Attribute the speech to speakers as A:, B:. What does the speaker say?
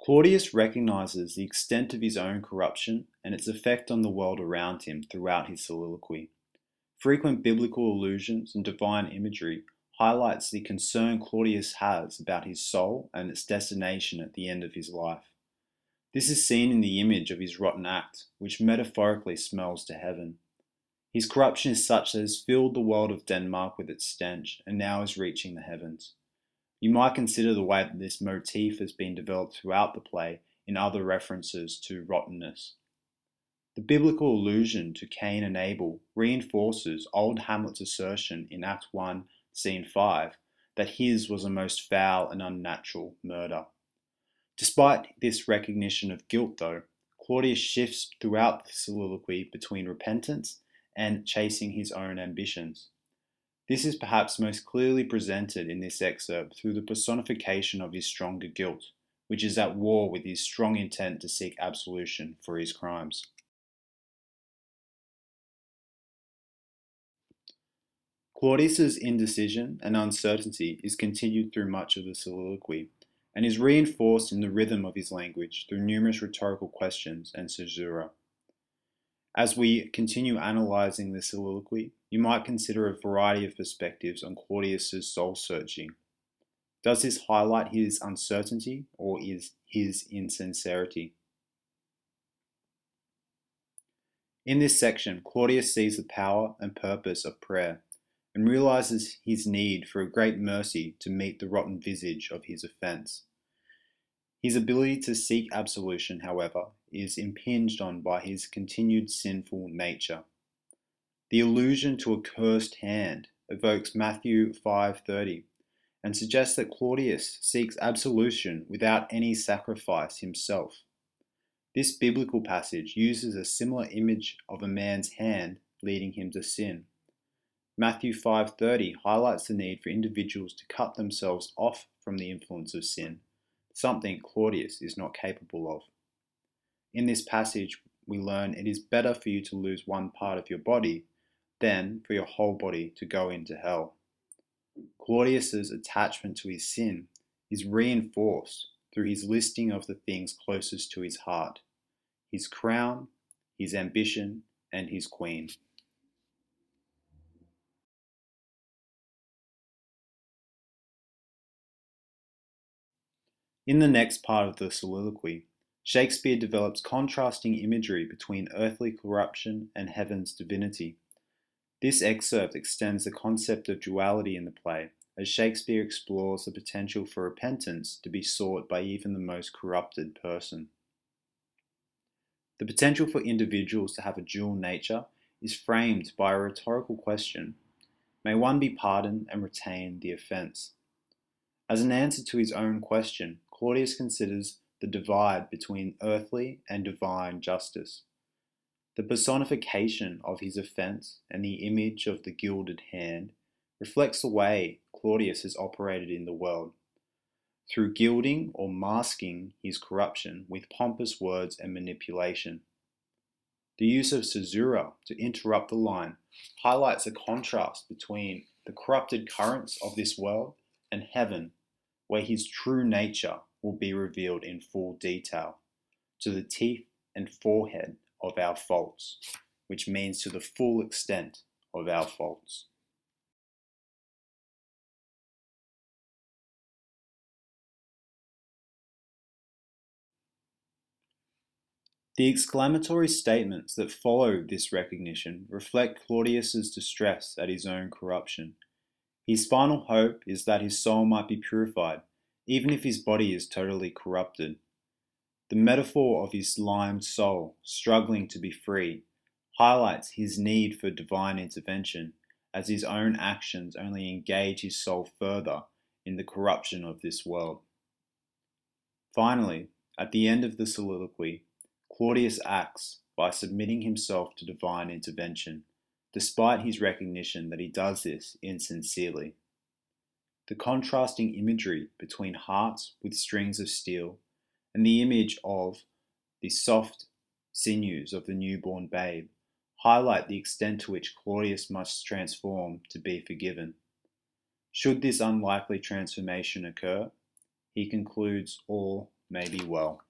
A: Claudius recognizes the extent of his own corruption and its effect on the world around him throughout his soliloquy. Frequent biblical allusions and divine imagery highlights the concern Claudius has about his soul and its destination at the end of his life. This is seen in the image of his rotten act, which metaphorically smells to heaven. His corruption is such that it has filled the world of Denmark with its stench and now is reaching the heavens. You might consider the way that this motif has been developed throughout the play in other references to rottenness. The biblical allusion to Cain and Abel reinforces old Hamlet's assertion in Act 1, Scene 5, that his was a most foul and unnatural murder. Despite this recognition of guilt, though, Claudius shifts throughout the soliloquy between repentance and chasing his own ambitions. This is perhaps most clearly presented in this excerpt through the personification of his stronger guilt, which is at war with his strong intent to seek absolution for his crimes. Claudius's indecision and uncertainty is continued through much of the soliloquy, and is reinforced in the rhythm of his language through numerous rhetorical questions and caesura. As we continue analysing the soliloquy, you might consider a variety of perspectives on Claudius's soul-searching. Does this highlight his uncertainty or is his insincerity? In this section, Claudius sees the power and purpose of prayer and realizes his need for a great mercy to meet the rotten visage of his offense. His ability to seek absolution, however, is impinged on by his continued sinful nature. The allusion to a cursed hand evokes Matthew 5:30 and suggests that Claudius seeks absolution without any sacrifice himself. This biblical passage uses a similar image of a man's hand leading him to sin. Matthew 5:30 highlights the need for individuals to cut themselves off from the influence of sin, something Claudius is not capable of. In this passage, we learn it is better for you to lose one part of your body than for your whole body to go into hell. Claudius's attachment to his sin is reinforced through his listing of the things closest to his heart: his crown, his ambition, and his queen. In the next part of the soliloquy, Shakespeare develops contrasting imagery between earthly corruption and heaven's divinity. This excerpt extends the concept of duality in the play, as Shakespeare explores the potential for repentance to be sought by even the most corrupted person. The potential for individuals to have a dual nature is framed by a rhetorical question: may one be pardoned and retain the offence? As an answer to his own question, Claudius considers the divide between earthly and divine justice. The personification of his offence and the image of the gilded hand reflects the way Claudius has operated in the world, through gilding or masking his corruption with pompous words and manipulation. The use of caesura to interrupt the line highlights a contrast between the corrupted currents of this world and heaven, where his true nature will be revealed in full detail, to the teeth and forehead of our faults, which means to the full extent of our faults. The exclamatory statements that follow this recognition reflect Claudius's distress at his own corruption. His final hope is that his soul might be purified, even if his body is totally corrupted. The metaphor of his limed soul struggling to be free highlights his need for divine intervention, as his own actions only engage his soul further in the corruption of this world. Finally, at the end of the soliloquy, Claudius acts by submitting himself to divine intervention, despite his recognition that he does this insincerely. The contrasting imagery between hearts with strings of steel and the image of the soft sinews of the newborn babe highlight the extent to which Claudius must transform to be forgiven. Should this unlikely transformation occur, he concludes all may be well.